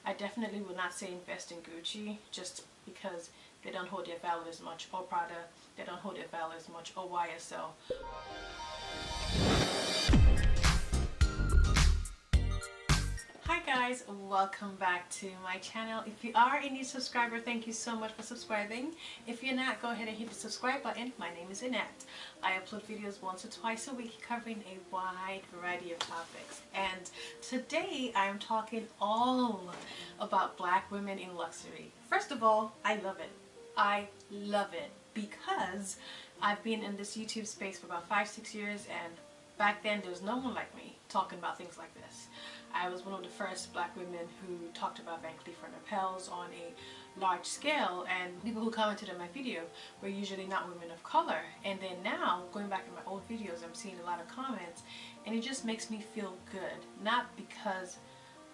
I definitely would not say invest in Gucci just because they don't hold their value as much, or Prada, they don't hold their value as much, or YSL. Hi guys, welcome back to my channel. If you are a new subscriber, thank you so much for subscribing. If you're not, go ahead and hit the subscribe button. My name is Annette. I upload videos once or twice a week covering a wide variety of topics. And today I am talking all about black women in luxury. First of all, I love it. I love it because I've been in this YouTube space for about 5-6 years, and back then there was no one like me talking about things like this. I was one of the first black women who talked about Van Cleef & Arpels on a large scale, and people who commented on my video were usually not women of color. And then now, going back in my old videos, I'm seeing a lot of comments, and it just makes me feel good. Not because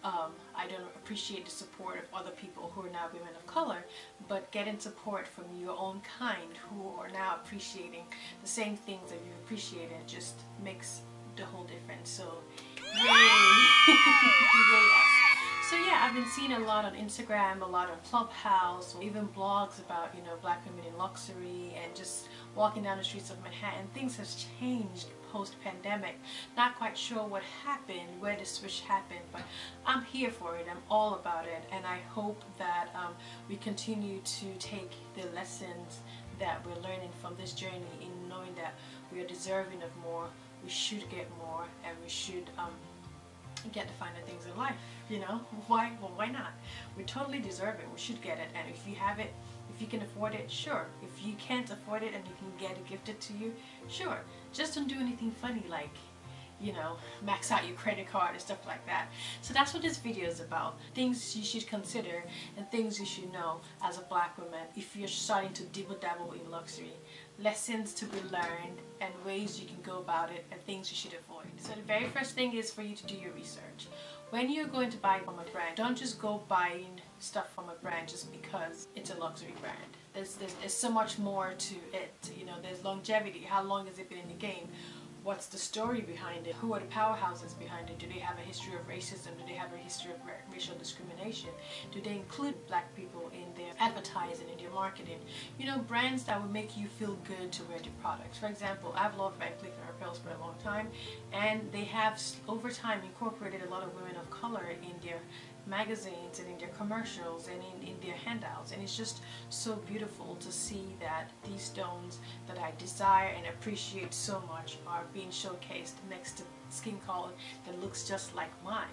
I don't appreciate the support of other people who are now women of color, but getting support from your own kind who are now appreciating the same things that you appreciated just makes the whole difference. So yay! Yay us. So yeah, I've been seeing a lot on Instagram, a lot on Clubhouse, or even blogs about, you know, black women in luxury, and just walking down the streets of Manhattan. Things have changed post-pandemic. Not quite sure what happened, where the switch happened, but I'm here for it. I'm all about it, and I hope that we continue to take the lessons that we're learning from this journey in knowing that we are deserving of more, we should get more, and we should get the finer things in life. You know, why? Well, why not? We totally deserve it. We should get it, and if you have it, if you can afford it, sure. If you can't afford it and you can get it gifted to you, sure. Just don't do anything funny like, you know, max out your credit card and stuff like that. So that's what this video is about. Things you should consider and things you should know as a black woman if you're starting to dibble-dabble in luxury. Lessons to be learned and ways you can go about it and things you should avoid. So the very first thing is for you to do your research. When you're going to buy from a brand, don't just go buying stuff from a brand just because it's a luxury brand. There's so much more to it. You know, there's longevity. How long has it been in the game? What's the story behind it? Who are the powerhouses behind it? Do they have a history of racism? Do they have a history of racial discrimination? Do they include black people in their advertising, in their marketing? You know, brands that will make you feel good to wear the products. For example, I've loved Van Cleef & Arpels for a long time, and they have over time incorporated a lot of women of color in their magazines and in their commercials and in their handouts, and it's just so beautiful to see that these stones that I desire and appreciate so much are being showcased next to skin color that looks just like mine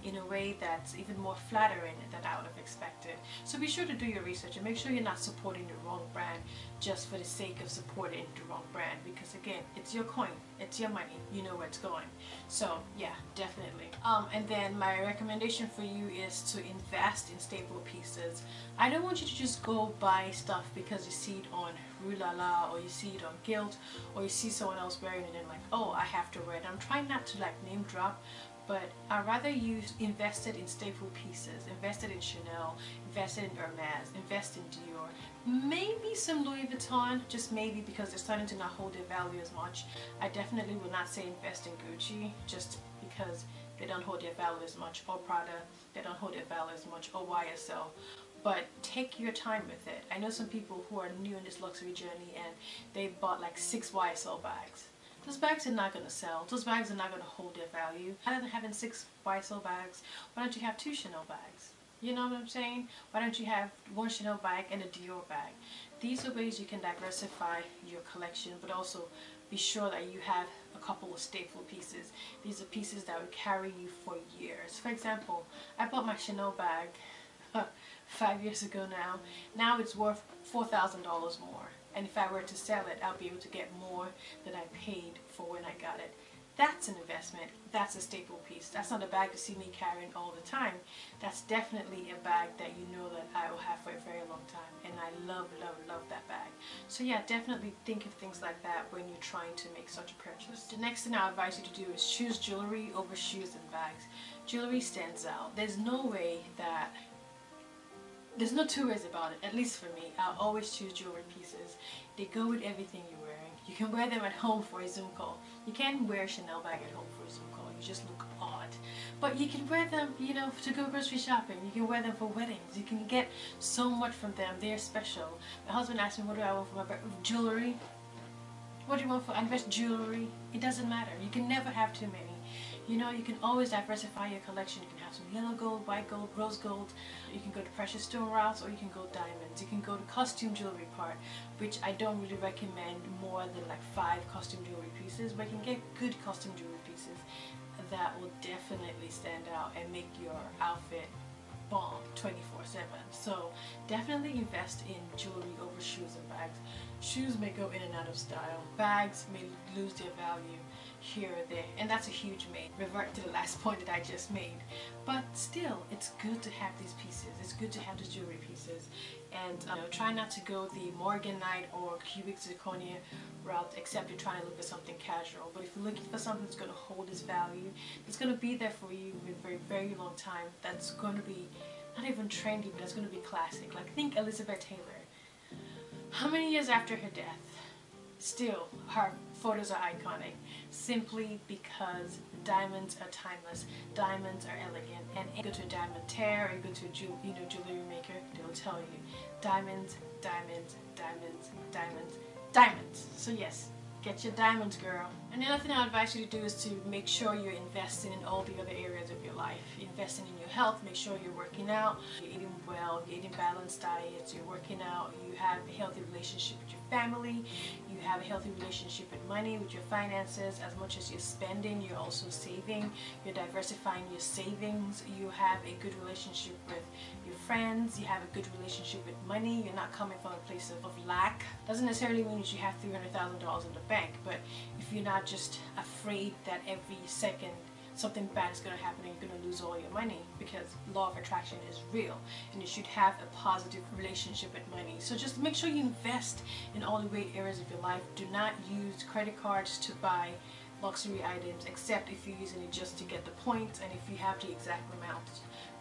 in a way that's even more flattering than I would have expected. So be sure to do your research and make sure you're not supporting the wrong brand just for the sake of supporting the wrong brand, because again, it's your coin, it's your money, you know where it's going. So yeah, definitely. And then my recommendation for you is to invest in staple pieces. I don't want you to just go buy stuff because you see it on Rue La La, or you see it on Guilt, or you see someone else wearing it and like, oh, I have to wear it. I'm trying not to like name drop, but I'd rather you invested in staple pieces, invested in Chanel, invested in Hermes, invest in Dior, maybe some Louis Vuitton, just maybe, because they're starting to not hold their value as much. I definitely would not say invest in Gucci just because they don't hold their value as much, or Prada, they don't hold their value as much, or YSL. But take your time with it. I know some people who are new in this luxury journey and they bought like 6 YSL bags. Those bags are not going to sell. Those bags are not going to hold their value. Rather than having 6 YSL bags, why don't you have 2 Chanel bags? You know what I'm saying? Why don't you have 1 Chanel bag and a Dior bag? These are ways you can diversify your collection, but also be sure that you have a couple of staple pieces. These are pieces that will carry you for years. For example, I bought my Chanel bag 5 years ago now. Now it's worth $4,000 more. And if I were to sell it, I'll be able to get more than I paid for when I got it. That's an investment. That's a staple piece. That's not a bag to see me carrying all the time. That's definitely a bag that you know that I will have for a very long time. And I love, love, love that bag. So yeah, definitely think of things like that when you're trying to make such a purchase. The next thing I advise you to do is choose jewelry over shoes and bags. Jewelry stands out. There's no way that there's no two ways about it, at least for me. I'll always choose jewelry pieces. They go with everything you're wearing. You can wear them at home for a Zoom call. You can't wear a Chanel bag at home for a Zoom call. You you just look odd. But you can wear them, you know, to go grocery shopping. You can wear them for weddings. You can get so much from them. They're special. My husband asked me, what do I want for my jewelry? What do you want for invest jewelry? It doesn't matter. You can never have too many. You know, you can always diversify your collection. You can have some yellow gold, white gold, rose gold. You can go to precious stone routes, or you can go diamonds. You can go to costume jewelry part, which I don't really recommend more than like 5 costume jewelry pieces, but you can get good costume jewelry pieces that will definitely stand out and make your outfit bomb 24/7. So definitely invest in jewelry over shoes and bags. Shoes may go in and out of style. Bags may lose their value here or there, and that's a huge revert to the last point that I just made. But still, it's good to have these pieces. It's good to have these jewelry pieces, and try not to go the Morganite or cubic zirconia route, except you're trying to look for something casual. But if you're looking for something that's going to hold its value, it's going to be there for you for a very long time, that's going to be not even trendy, but that's going to be classic. Like, think Elizabeth Taylor. How many years after her death, still her photos are iconic, simply because diamonds are timeless, diamonds are elegant. And you go to a diamond tear, or you go to a jewelry maker, they'll tell you diamonds, diamonds, diamonds, diamonds, diamonds. So yes, get your diamonds, girl. And the other thing I advise you to do is to make sure you're investing in all the other areas of your life. You're investing in your health, make sure you're working out, you're eating well, you're eating balanced diets, you're working out, you have a healthy relationship with your family, you have a healthy relationship with money, with your finances. As much as you're spending, you're also saving, you're diversifying your savings, you have a good relationship with your friends, you have a good relationship with money, you're not coming from a place of lack. Doesn't necessarily mean that you have $300,000 in the bank, but if you're not just afraid that every second something bad is going to happen and you're going to lose all your money, because law of attraction is real, and you should have a positive relationship with money. So just make sure you invest in all the great areas of your life. Do not use credit cards to buy luxury items, except if you're using it just to get the points and if you have the exact amount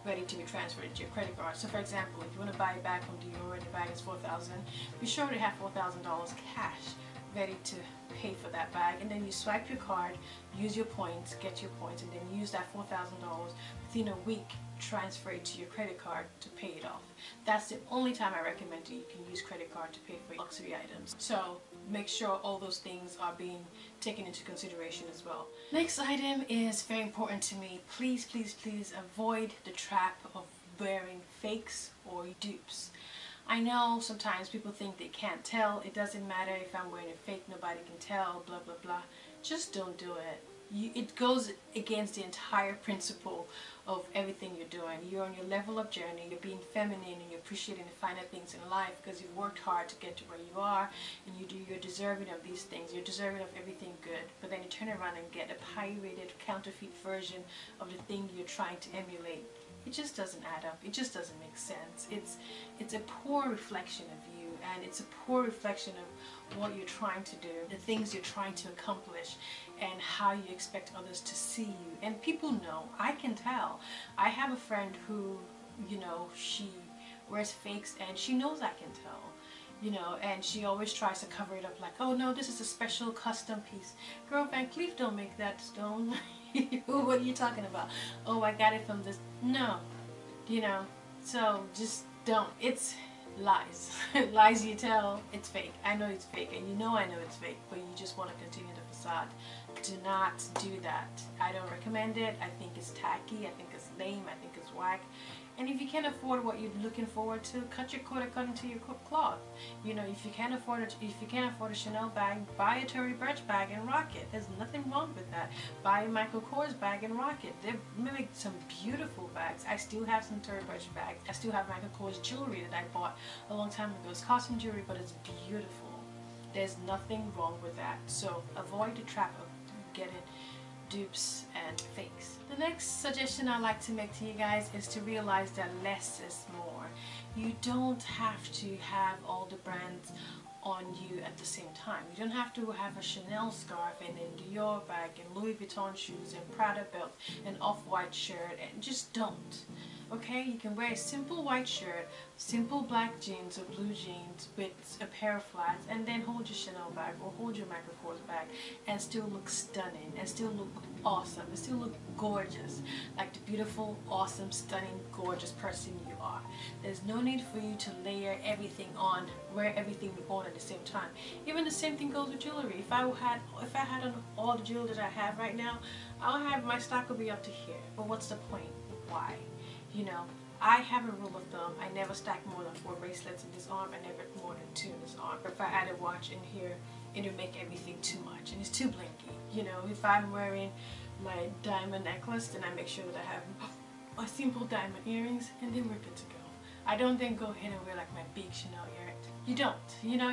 ready to be transferred to your credit card. So for example, if you want to buy a bag from Dior and the bag is $4,000, be sure to have $4,000 cash ready to pay for that bag, and then you swipe your card, use your points, get your points, and then use that $4,000 within a week, transfer it to your credit card to pay it off. That's the only time I recommend you can use credit card to pay for luxury items. So make sure all those things are being taken into consideration as well. Next item is very important to me. Please, please, please avoid the trap of wearing fakes or dupes. I know sometimes people think they can't tell. It doesn't matter if I'm wearing a fake, nobody can tell, blah blah blah. Just don't do it. It goes against the entire principle of everything you're doing. You're on your level up journey, you're being feminine, and you're appreciating the finer things in life because you've worked hard to get to where you are, and you're deserving of these things. You're deserving of everything good. But then you turn around and get a pirated, counterfeit version of the thing you're trying to emulate. It just doesn't add up. It just doesn't make sense. It's a poor reflection of you, and it's a poor reflection of what you're trying to do, the things you're trying to accomplish, and how you expect others to see you. And people know. I can tell. I have a friend who, you know, she wears fakes and she knows I can tell. You know, and she always tries to cover it up like, oh no, this is a special custom piece. Girl, Van Cleef don't make that stone. What are you talking about? Oh, I got it from this. No, you know, so just don't. It's lies. Lies you tell, it's fake. I know it's fake, and you know I know it's fake, but you just want to continue the facade. Do not do that. I don't recommend it. I think it's tacky. I think it's lame. I think it's whack. And if you can't afford what you're looking forward to, cut your coat according to your cloth. You know, if you can't afford a Chanel bag, buy a Tory Burch bag and rock it. There's nothing wrong with that. Buy a Michael Kors bag and rock it. They make some beautiful bags. I still have some Tory Burch bags. I still have Michael Kors jewelry that I bought a long time ago. It's costume jewelry, but it's beautiful. There's nothing wrong with that. So avoid the trap of getting dupes and fakes. The next suggestion I like to make to you guys is to realize that less is more. You don't have to have all the brands on you at the same time. You don't have to have a Chanel scarf and a Dior bag and Louis Vuitton shoes and Prada belt and off-white shirt, and just don't. Okay, you can wear a simple white shirt, simple black jeans or blue jeans with a pair of flats, and then hold your Chanel bag or hold your Michael Kors bag and still look stunning and still look awesome. They still look gorgeous, like the beautiful, awesome, stunning, gorgeous person you are. There's no need for you to layer everything on, wear everything on at the same time. Even the same thing goes with jewelry. If I had on all the jewelry that I have right now, my stock will be up to here. But what's the point? Why? You know, I have a rule of thumb. I never stack more than 4 bracelets in this arm. I never more than 2 in this arm. If I add a watch in here, it'll make everything too much, and it's too blinky. You know, if I'm wearing my diamond necklace, then I make sure that I have a simple diamond earrings, and then we're good to go. I don't then go ahead and wear like my big Chanel earring. You don't. You know,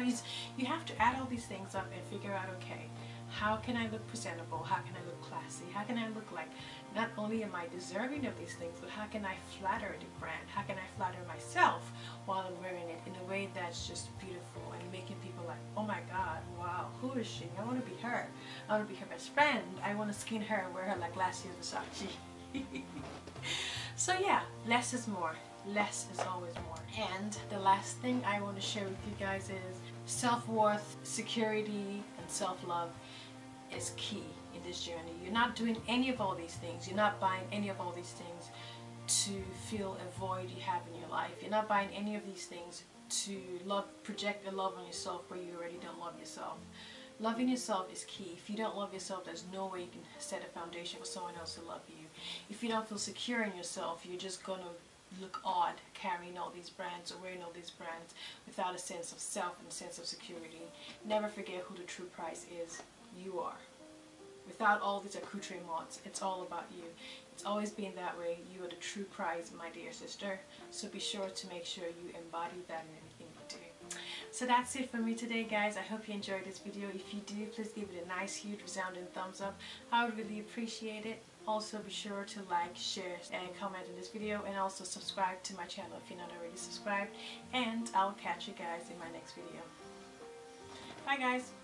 you have to add all these things up and figure out, okay, how can I look presentable? How can I look classy? How can I look like not only am I deserving of these things, but how can I flatter the brand? How can I flatter myself while I'm wearing it in a way that's just beautiful and making people like, oh my God, wow, who is she? I want to be her. I want to be her best friend. I want to skin her and wear her like last year's Versace. So yeah, less is more. Less is always more. And the last thing I want to share with you guys is self-worth, security, and self-love is key in this journey. You're not doing any of all these things. You're not buying any of all these things to fill a void you have in your life. You're not buying any of these things to project a love on yourself where you already don't love yourself. Loving yourself is key. If you don't love yourself, there's no way you can set a foundation for someone else to love you. If you don't feel secure in yourself, you're just going to look odd carrying all these brands or wearing all these brands without a sense of self and a sense of security. Never forget who the true prize is. You are. Without all these accoutrements, it's all about you. It's always been that way. You are the true prize, my dear sister. So be sure to make sure you embody that in everything you do. So that's it for me today, guys. I hope you enjoyed this video. If you do, please give it a nice, huge, resounding thumbs up. I would really appreciate it. Also, be sure to like, share, and comment on this video, and also subscribe to my channel if you're not already subscribed. And I'll catch you guys in my next video. Bye, guys.